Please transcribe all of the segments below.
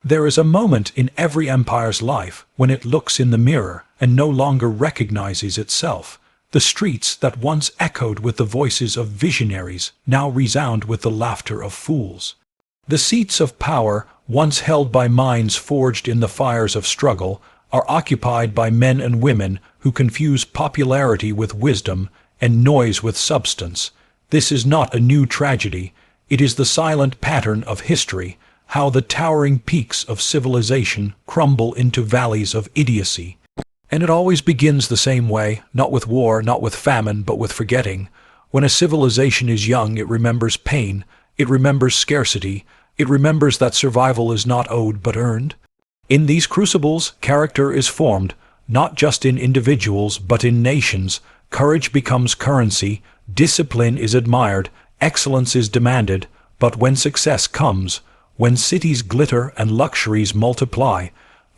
There is a moment in every empire's life when it looks in the mirror and no longer recognizes itself. The streets that once echoed with the voices of visionaries now resound with the laughter of fools. The seats of power, once held by minds forged in the fires of struggle, are occupied by men and women who confuse popularity with wisdom and noise with substance. This is not a new tragedy. It is the silent pattern of history, how the towering peaks of civilization crumble into valleys of idiocy. And it always begins the same way, not with war, not with famine, but with forgetting. When a civilization is young, it remembers pain, it remembers scarcity, it remembers that survival is not owed but earned. In these crucibles, character is formed, not just in individuals but in nations. Courage becomes currency, discipline is admired, excellence is demanded, but when success comes, when cities glitter and luxuries multiply,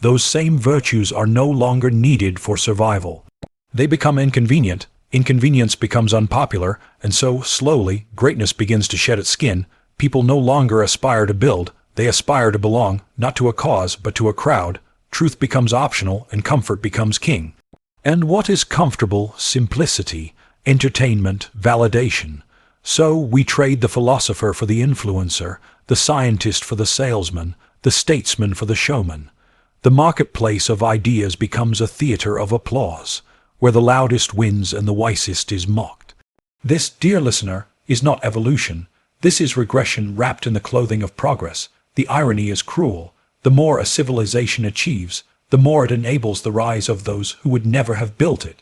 those same virtues are no longer needed for survival. They become inconvenient, inconvenience becomes unpopular, and so, slowly, greatness begins to shed its skin. People no longer aspire to build, they aspire to belong, not to a cause, but to a crowd. Truth becomes optional, and comfort becomes king. And what is comfortable? Simplicity, entertainment, validation. So we trade the philosopher for the influencer, the scientist for the salesman, the statesman for the showman. The marketplace of ideas becomes a theater of applause, where the loudest wins and the wisest is mocked. This, dear listener, is not evolution. This is regression wrapped in the clothing of progress. The irony is cruel. The more a civilization achieves, the more it enables the rise of those who would never have built it.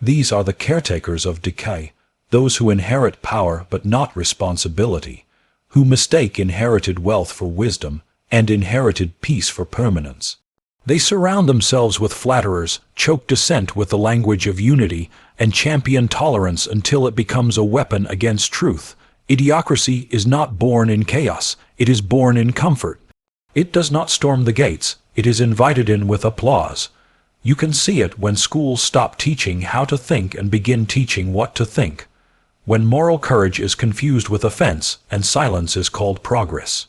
These are the caretakers of decay, those who inherit power but not responsibility, who mistake inherited wealth for wisdom and inherited peace for permanence. They surround themselves with flatterers, choke dissent with the language of unity, and champion tolerance until it becomes a weapon against truth. Idiocracy is not born in chaos, it is born in comfort. It does not storm the gates, it is invited in with applause. You can see it when schools stop teaching how to think and begin teaching what to think. When moral courage is confused with offense and silence is called progress.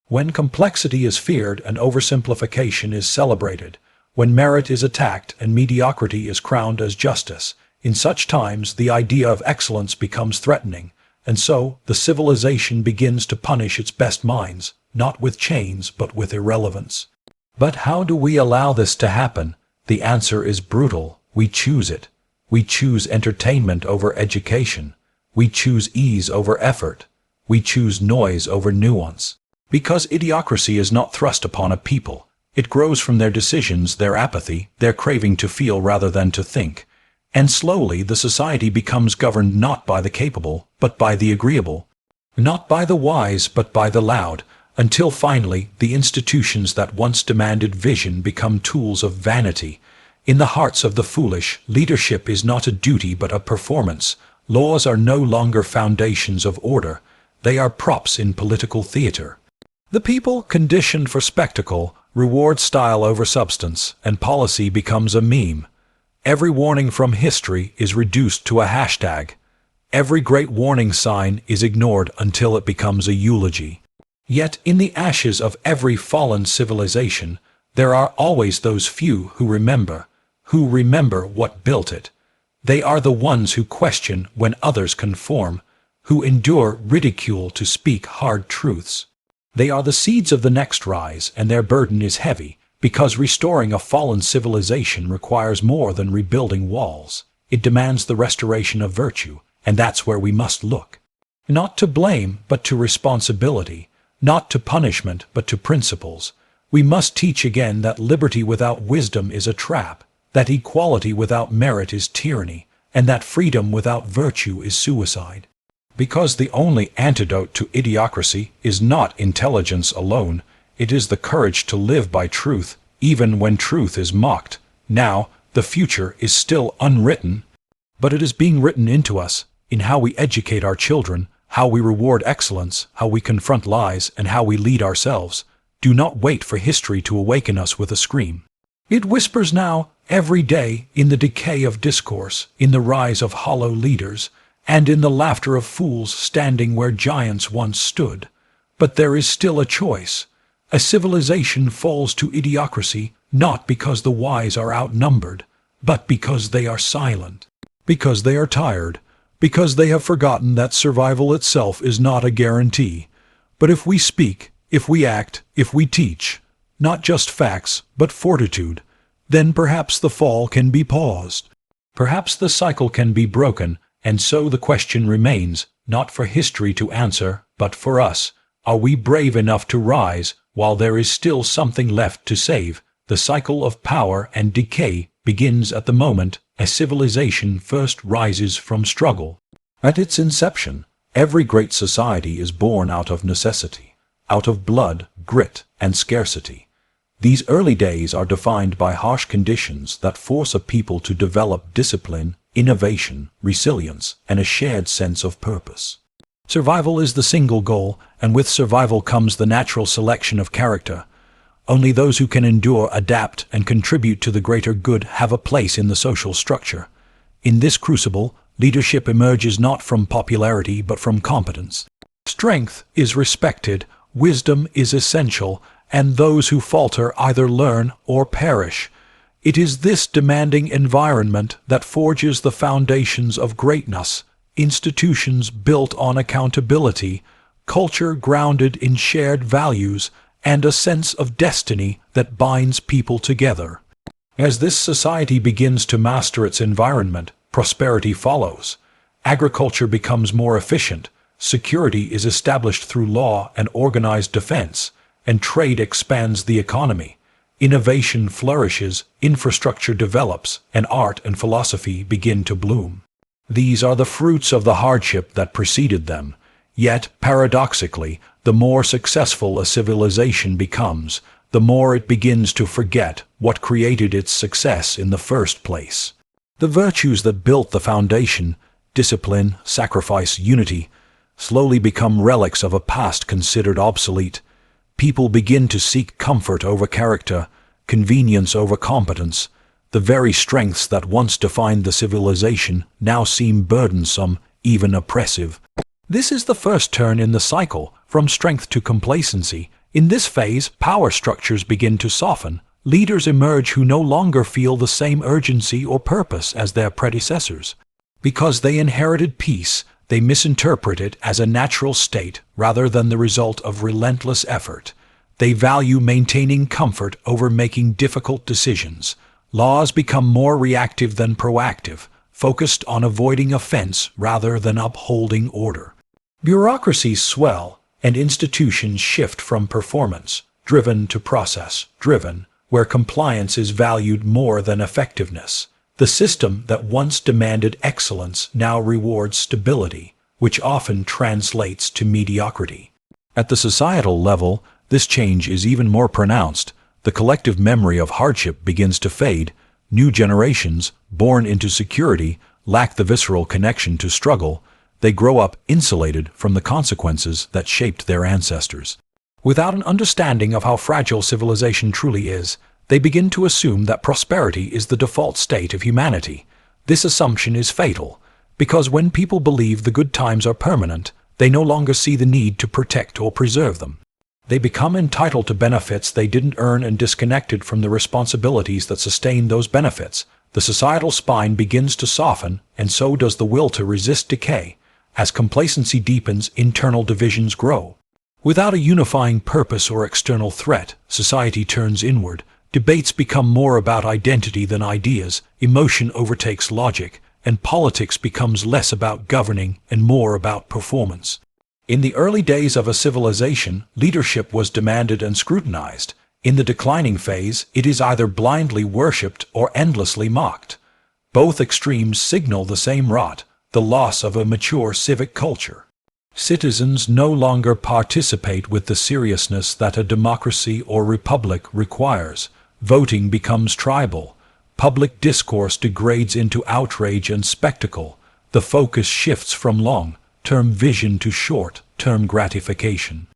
When complexity is feared and oversimplification is celebrated, when merit is attacked and mediocrity is crowned as justice, in such times the idea of excellence becomes threatening, and so the civilization begins to punish its best minds, not with chains but with irrelevance. But how do we allow this to happen? The answer is brutal. We choose it. We choose entertainment over education. We choose ease over effort. We choose noise over nuance. Because idiocracy is not thrust upon a people. It grows from their decisions, their apathy, their craving to feel rather than to think. And slowly the society becomes governed not by the capable, but by the agreeable. Not by the wise, but by the loud, until finally the institutions that once demanded vision become tools of vanity. In the hearts of the foolish, leadership is not a duty but a performance. Laws are no longer foundations of order. They are props in political theater. The people, conditioned for spectacle, reward style over substance, and policy becomes a meme. Every warning from history is reduced to a hashtag. Every great warning sign is ignored until it becomes a eulogy. Yet in the ashes of every fallen civilization, there are always those few who remember what built it. They are the ones who question when others conform, who endure ridicule to speak hard truths. They are the seeds of the next rise, and their burden is heavy, because restoring a fallen civilization requires more than rebuilding walls. It demands the restoration of virtue, and that's where we must look. Not to blame, but to responsibility. Not to punishment, but to principles. We must teach again that liberty without wisdom is a trap, that equality without merit is tyranny, and that freedom without virtue is suicide. Because the only antidote to idiocracy is not intelligence alone, it is the courage to live by truth, even when truth is mocked. Now, the future is still unwritten, but it is being written into us, in how we educate our children, how we reward excellence, how we confront lies, and how we lead ourselves. Do not wait for history to awaken us with a scream. It whispers now, every day, in the decay of discourse, in the rise of hollow leaders, and in the laughter of fools standing where giants once stood. But there is still a choice A civilization falls to idiocracy not because the wise are outnumbered, but because they are silent, because they are tired, because they have forgotten that survival itself is not a guarantee. But if we speak, if we act, if we teach, not just facts, but fortitude, then perhaps the fall can be paused. Perhaps the cycle can be broken, and so the question remains, not for history to answer, but for us. Are we brave enough to rise while there is still something left to save? The cycle of power and decay begins at the moment a civilization first rises from struggle. At its inception, every great society is born out of necessity, out of blood, grit, and scarcity. These early days are defined by harsh conditions that force a people to develop discipline, innovation, resilience, and a shared sense of purpose. Survival is the single goal, and with survival comes the natural selection of character. Only those who can endure, adapt, and contribute to the greater good have a place in the social structure. In this crucible, leadership emerges not from popularity but from competence. Strength is respected, wisdom is essential, and those who falter either learn or perish. It is this demanding environment that forges the foundations of greatness, institutions built on accountability, culture grounded in shared values, and a sense of destiny that binds people together. As this society begins to master its environment, prosperity follows. Agriculture becomes more efficient, security is established through law and organized defense, and trade expands the economy. Innovation flourishes, infrastructure develops, and art and philosophy begin to bloom. These are the fruits of the hardship that preceded them. Yet, paradoxically, the more successful a civilization becomes, the more it begins to forget what created its success in the first place. The virtues that built the foundation, discipline, sacrifice, unity, slowly become relics of a past considered obsolete. People begin to seek comfort over character, convenience over competence. The very strengths that once defined the civilization now seem burdensome, even oppressive. This is the first turn in the cycle, from strength to complacency. In this phase, power structures begin to soften. Leaders emerge who no longer feel the same urgency or purpose as their predecessors. Because they inherited peace, they misinterpret it as a natural state rather than the result of relentless effort. They value maintaining comfort over making difficult decisions. Laws become more reactive than proactive, focused on avoiding offense rather than upholding order. Bureaucracies swell, and institutions shift from performance-driven to process-driven, where compliance is valued more than effectiveness. The system that once demanded excellence now rewards stability, which often translates to mediocrity. At the societal level, this change is even more pronounced. The collective memory of hardship begins to fade. New generations, born into security, lack the visceral connection to struggle. They grow up insulated from the consequences that shaped their ancestors. Without an understanding of how fragile civilization truly is, they begin to assume that prosperity is the default state of humanity. This assumption is fatal, because when people believe the good times are permanent, they no longer see the need to protect or preserve them. They become entitled to benefits they didn't earn and disconnected from the responsibilities that sustain those benefits. The societal spine begins to soften, and so does the will to resist decay. As complacency deepens, internal divisions grow. Without a unifying purpose or external threat, society turns inward. Debates become more about identity than ideas, emotion overtakes logic, and politics becomes less about governing and more about performance. In the early days of a civilization, leadership was demanded and scrutinized. In the declining phase, it is either blindly worshipped or endlessly mocked. Both extremes signal the same rot, the loss of a mature civic culture. Citizens no longer participate with the seriousness that a democracy or republic requires. Voting becomes tribal. Public discourse degrades into outrage and spectacle. The focus shifts from long-term vision to short-term gratification.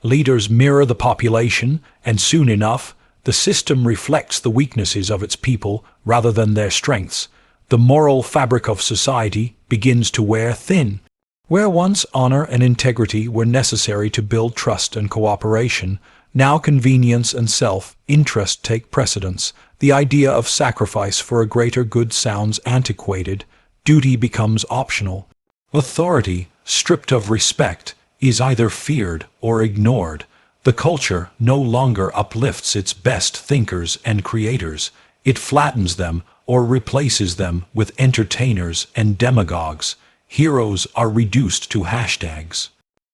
Leaders mirror the population, and soon enough, the system reflects the weaknesses of its people rather than their strengths. The moral fabric of society begins to wear thin. Where once honor and integrity were necessary to build trust and cooperation, Now convenience and self-interest take precedence. The idea of sacrifice for a greater good sounds antiquated. Duty becomes optional. Authority, stripped of respect, is either feared or ignored. The culture no longer uplifts its best thinkers and creators. It flattens them or replaces them with entertainers and demagogues. Heroes are reduced to hashtags.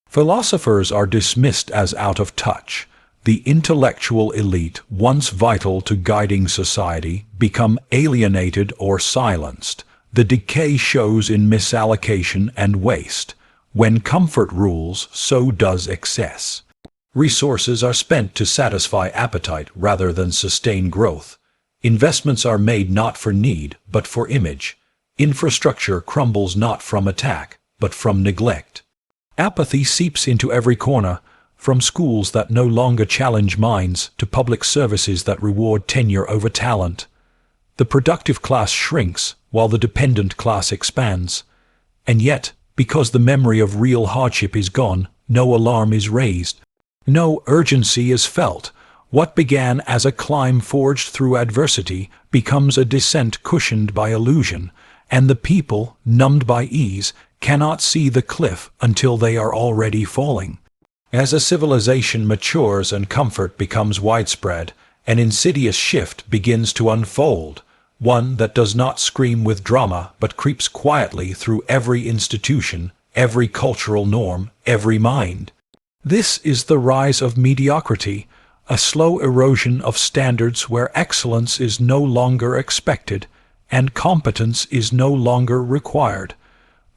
Philosophers are dismissed as out of touch. The intellectual elite, once vital to guiding society, become alienated or silenced. The decay shows in misallocation and waste. When comfort rules, so does excess. Resources are spent to satisfy appetite rather than sustain growth. Investments are made not for need, but for image. Infrastructure crumbles not from attack, but from neglect. Apathy seeps into every corner, from schools that no longer challenge minds to public services that reward tenure over talent. The productive class shrinks, while the dependent class expands. And yet, because the memory of real hardship is gone, no alarm is raised. No urgency is felt. What began as a climb forged through adversity becomes a descent cushioned by illusion, and the people, numbed by ease, cannot see the cliff until they are already falling. As a civilization matures and comfort becomes widespread, an insidious shift begins to unfold, one that does not scream with drama but creeps quietly through every institution, every cultural norm, every mind. This is the rise of mediocrity, a slow erosion of standards where excellence is no longer expected and competence is no longer required.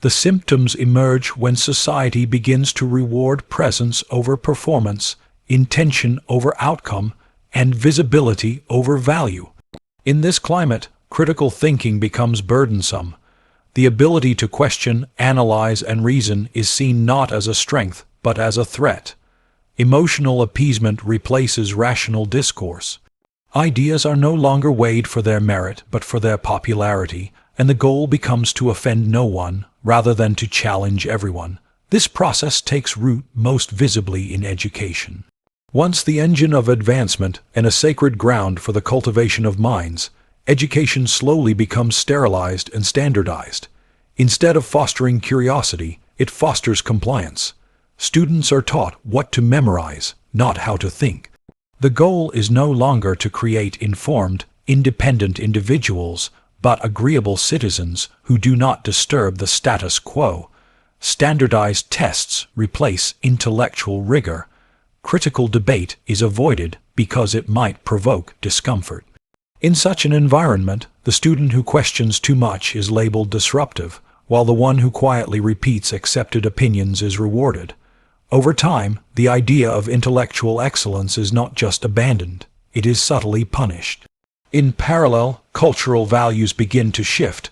The symptoms emerge when society begins to reward presence over performance, intention over outcome, and visibility over value. In this climate, critical thinking becomes burdensome. The ability to question, analyze, and reason is seen not as a strength, but as a threat. Emotional appeasement replaces rational discourse. Ideas are no longer weighed for their merit, but for their popularity, and the goal becomes to offend no one, rather than to challenge everyone. This process takes root most visibly in education. Once the engine of advancement and a sacred ground for the cultivation of minds, education slowly becomes sterilized and standardized. Instead of fostering curiosity, it fosters compliance. Students are taught what to memorize, not how to think. The goal is no longer to create informed, independent individuals, but agreeable citizens who do not disturb the status quo. Standardized tests replace intellectual rigor. Critical debate is avoided because it might provoke discomfort. In such an environment, the student who questions too much is labeled disruptive, while the one who quietly repeats accepted opinions is rewarded. Over time, the idea of intellectual excellence is not just abandoned, it is subtly punished. In parallel, cultural values begin to shift.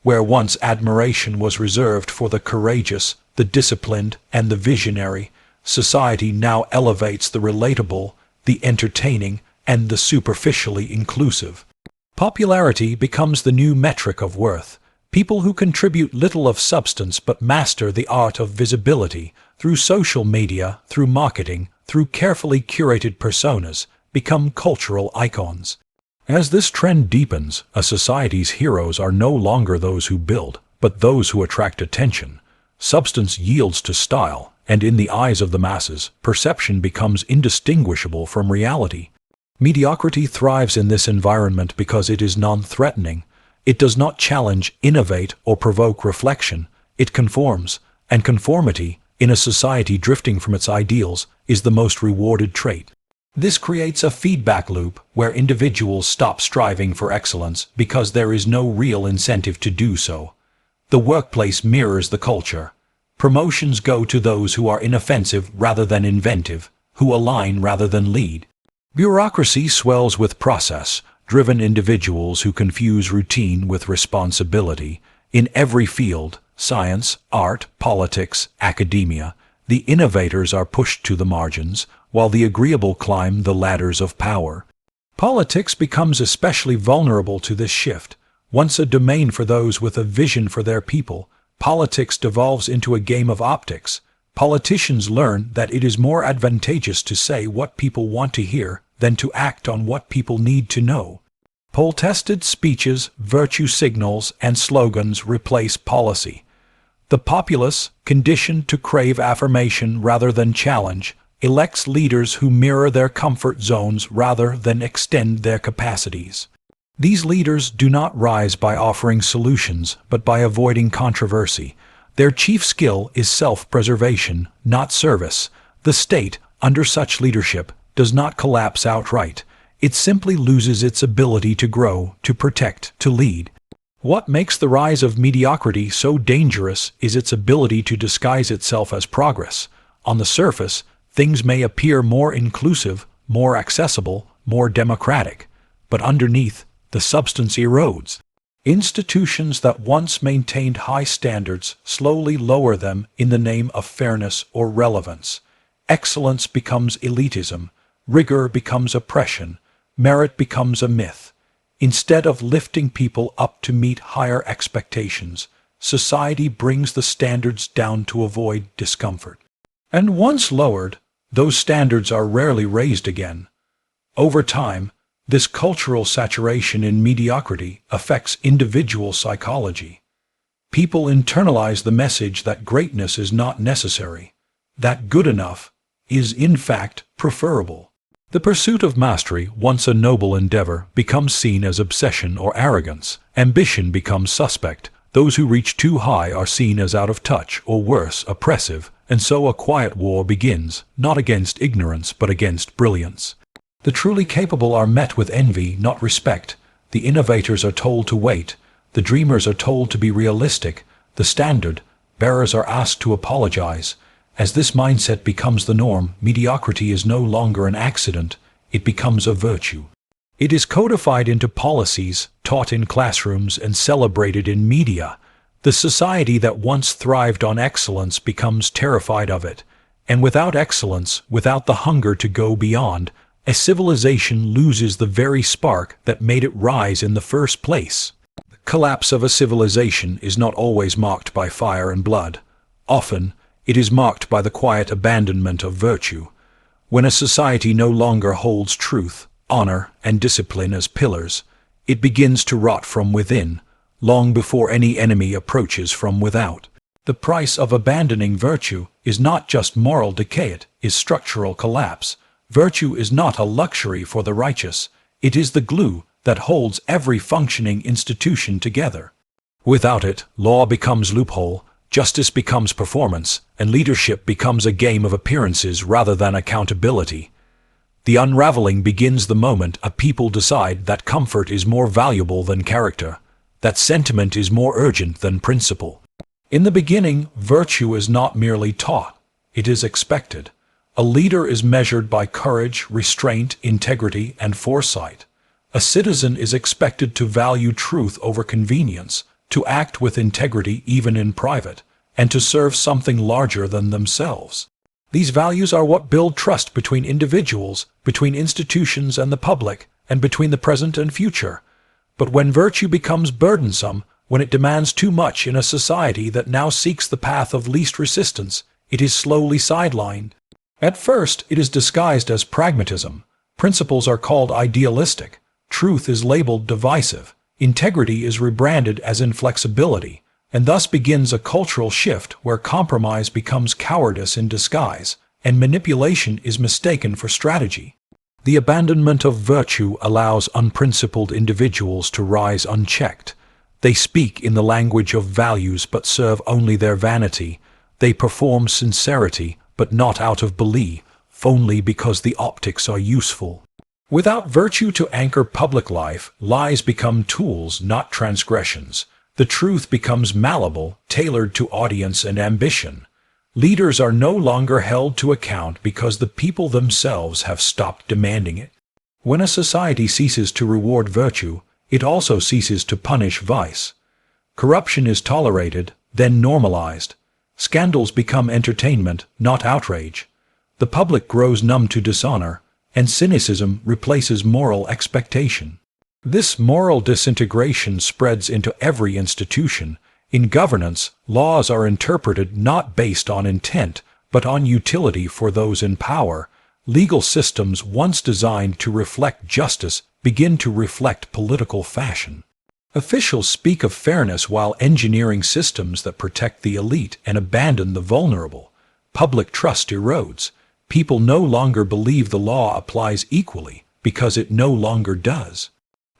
Where once admiration was reserved for the courageous, the disciplined, and the visionary, society now elevates the relatable, the entertaining, and the superficially inclusive. Popularity becomes the new metric of worth. People who contribute little of substance but master the art of visibility, through social media, through marketing, through carefully curated personas, become cultural icons. As this trend deepens, a society's heroes are no longer those who build, but those who attract attention. Substance yields to style, and in the eyes of the masses, perception becomes indistinguishable from reality. Mediocrity thrives in this environment because it is non-threatening. It does not challenge, innovate, or provoke reflection. It conforms, and conformity, in a society drifting from its ideals, is the most rewarded trait. This creates a feedback loop where individuals stop striving for excellence because there is no real incentive to do so. The workplace mirrors the culture. Promotions go to those who are inoffensive rather than inventive, who align rather than lead. Bureaucracy swells with process-driven individuals who confuse routine with responsibility. In every field, science, art, politics, academia, the innovators are pushed to the margins, while the agreeable climb the ladders of power. Politics becomes especially vulnerable to this shift. Once a domain for those with a vision for their people, politics devolves into a game of optics. Politicians learn that it is more advantageous to say what people want to hear than to act on what people need to know. Poll-tested speeches, virtue signals, and slogans replace policy. The populace, conditioned to crave affirmation rather than challenge, elects leaders who mirror their comfort zones rather than extend their capacities. These leaders do not rise by offering solutions, but by avoiding controversy. Their chief skill is self-preservation, not service. The state, under such leadership, does not collapse outright. It simply loses its ability to grow, to protect, to lead. What makes the rise of mediocrity so dangerous is its ability to disguise itself as progress. On the surface, things may appear more inclusive, more accessible, more democratic, but underneath, the substance erodes. Institutions that once maintained high standards slowly lower them in the name of fairness or relevance. Excellence becomes elitism, rigor becomes oppression, merit becomes a myth. Instead of lifting people up to meet higher expectations, society brings the standards down to avoid discomfort. And once lowered, those standards are rarely raised again. Over time, this cultural saturation in mediocrity affects individual psychology. People internalize the message that greatness is not necessary, that good enough is in fact preferable. The pursuit of mastery, once a noble endeavor, becomes seen as obsession or arrogance. Ambition becomes suspect. Those who reach too high are seen as out of touch or worse, oppressive, and so a quiet war begins, not against ignorance but against brilliance. The truly capable are met with envy, not respect. The innovators are told to wait. The dreamers are told to be realistic. The standard bearers are asked to apologize. As this mindset becomes the norm, mediocrity is no longer an accident, it becomes a virtue. It is codified into policies, taught in classrooms, and celebrated in media. The society that once thrived on excellence becomes terrified of it. And without excellence, without the hunger to go beyond, a civilization loses the very spark that made it rise in the first place. The collapse of a civilization is not always marked by fire and blood. Often, it is marked by the quiet abandonment of virtue. When a society no longer holds truth, honor, and discipline as pillars, it begins to rot from within, long before any enemy approaches from without. The price of abandoning virtue is not just moral decay, it is structural collapse. Virtue is not a luxury for the righteous, it is the glue that holds every functioning institution together. Without it, law becomes loophole, justice becomes performance, and leadership becomes a game of appearances rather than accountability. The unraveling begins the moment a people decide that comfort is more valuable than character, that sentiment is more urgent than principle. In the beginning, virtue is not merely taught, it is expected. A leader is measured by courage, restraint, integrity, and foresight. A citizen is expected to value truth over convenience, to act with integrity even in private, and to serve something larger than themselves. These values are what build trust between individuals, between institutions and the public, and between the present and future. But when virtue becomes burdensome, when it demands too much in a society that now seeks the path of least resistance, it is slowly sidelined. At first, it is disguised as pragmatism. Principles are called idealistic. Truth is labeled divisive. Integrity is rebranded as inflexibility, and thus begins a cultural shift where compromise becomes cowardice in disguise, and manipulation is mistaken for strategy. The abandonment of virtue allows unprincipled individuals to rise unchecked. They speak in the language of values but serve only their vanity. They perform sincerity, but not out of belief, only because the optics are useful. Without virtue to anchor public life, lies become tools, not transgressions. The truth becomes malleable, tailored to audience and ambition. Leaders are no longer held to account because the people themselves have stopped demanding it. When a society ceases to reward virtue, it also ceases to punish vice. Corruption is tolerated, then normalized. Scandals become entertainment, not outrage. The public grows numb to dishonor, and cynicism replaces moral expectation. This moral disintegration spreads into every institution. In governance, laws are interpreted not based on intent, but on utility for those in power. Legal systems once designed to reflect justice begin to reflect political fashion. Officials speak of fairness while engineering systems that protect the elite and abandon the vulnerable. Public trust erodes. People no longer believe the law applies equally because it no longer does.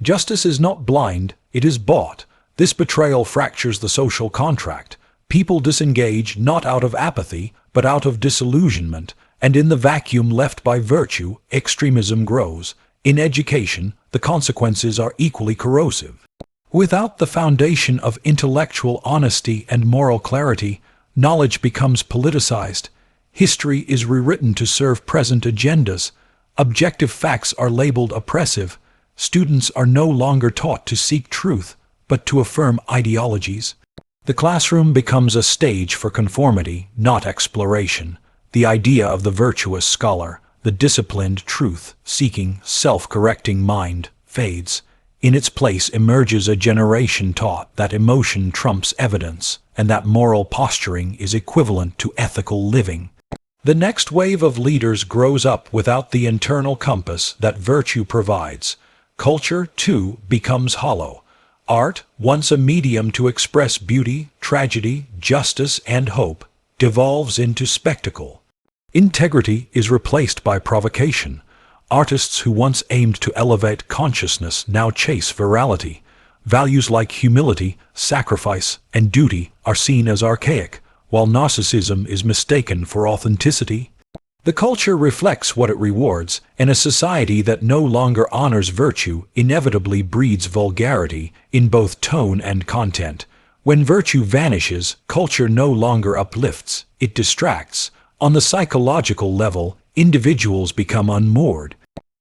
Justice is not blind, it is bought. This betrayal fractures the social contract. People disengage not out of apathy, but out of disillusionment, and in the vacuum left by virtue, extremism grows. In education, the consequences are equally corrosive. Without the foundation of intellectual honesty and moral clarity, knowledge becomes politicized. History is rewritten to serve present agendas. Objective facts are labeled oppressive. Students are no longer taught to seek truth, but to affirm ideologies. The classroom becomes a stage for conformity, not exploration. The idea of the virtuous scholar, the disciplined truth-seeking, self-correcting mind, fades. In its place emerges a generation taught that emotion trumps evidence, and that moral posturing is equivalent to ethical living. The next wave of leaders grows up without the internal compass that virtue provides. Culture, too, becomes hollow. Art, once a medium to express beauty, tragedy, justice, and hope, devolves into spectacle. Integrity is replaced by provocation. Artists who once aimed to elevate consciousness now chase virality. Values like humility, sacrifice, and duty are seen as archaic, while narcissism is mistaken for authenticity. The culture reflects what it rewards, and a society that no longer honors virtue inevitably breeds vulgarity in both tone and content. When virtue vanishes, culture no longer uplifts, it distracts. On the psychological level, individuals become unmoored.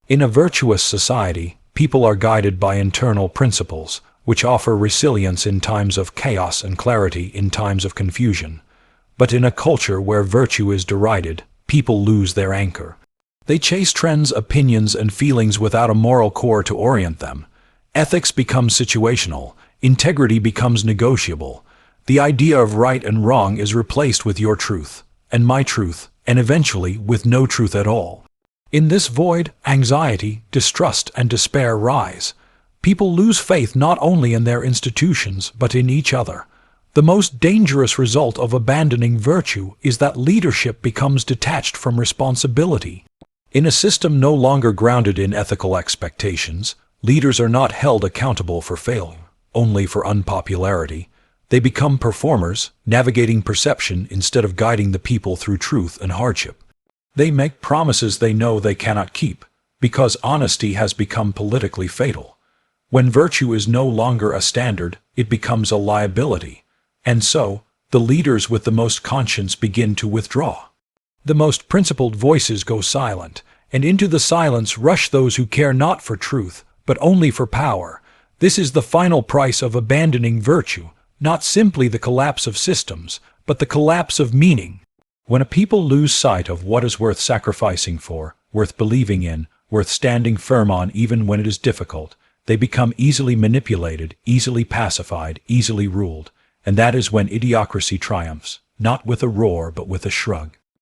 In a virtuous society, people are guided by internal principles, which offer resilience in times of chaos and clarity in times of confusion. But in a culture where virtue is derided, people lose their anchor. They chase trends, opinions, and feelings without a moral core to orient them. Ethics becomes situational. Integrity becomes negotiable. The idea of right and wrong is replaced with your truth, and my truth, and eventually with no truth at all. In this void, anxiety, distrust, and despair rise. People lose faith not only in their institutions, but in each other. The most dangerous result of abandoning virtue is that leadership becomes detached from responsibility. In a system no longer grounded in ethical expectations, leaders are not held accountable for failure, only for unpopularity. They become performers, navigating perception instead of guiding the people through truth and hardship. They make promises they know they cannot keep, because honesty has become politically fatal. When virtue is no longer a standard, it becomes a liability. And so, the leaders with the most conscience begin to withdraw. The most principled voices go silent, and into the silence rush those who care not for truth, but only for power. This is the final price of abandoning virtue, not simply the collapse of systems, but the collapse of meaning. When a people lose sight of what is worth sacrificing for, worth believing in, worth standing firm on even when it is difficult, they become easily manipulated, easily pacified, easily ruled. And that is when idiocracy triumphs, not with a roar but with a shrug.